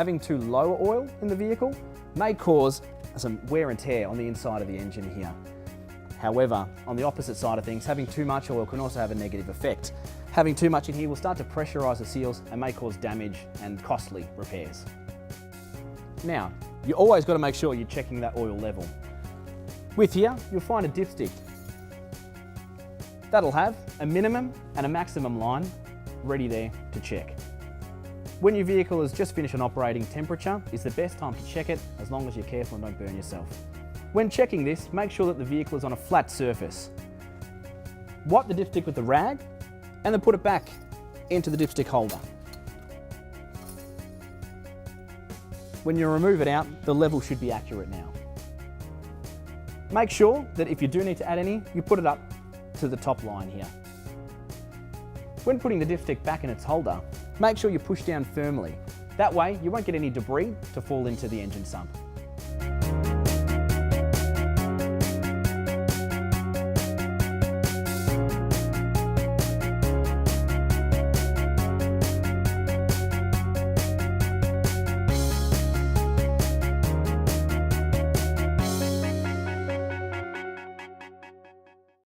having too low oil in the vehicle may cause some wear and tear on the inside of the engine here. However, on the opposite side of things, having too much oil can also have a negative effect. Having too much in here will start to pressurise the seals and may cause damage and costly repairs. Now, you always got to make sure you're checking that oil level. With here, you'll find a dipstick. That'll have a minimum and a maximum line ready there to check. When your vehicle has just finished an operating temperature, is the best time to check it, as long as you're careful and don't burn yourself. When checking this, make sure that the vehicle is on a flat surface. Wipe the dipstick with the rag and then put it back into the dipstick holder. When you remove it out, the level should be accurate now. Make sure that if you do need to add any, you put it up to the top line here. When putting the dipstick back in its holder, make sure you push down firmly. That way you won't get any debris to fall into the engine sump.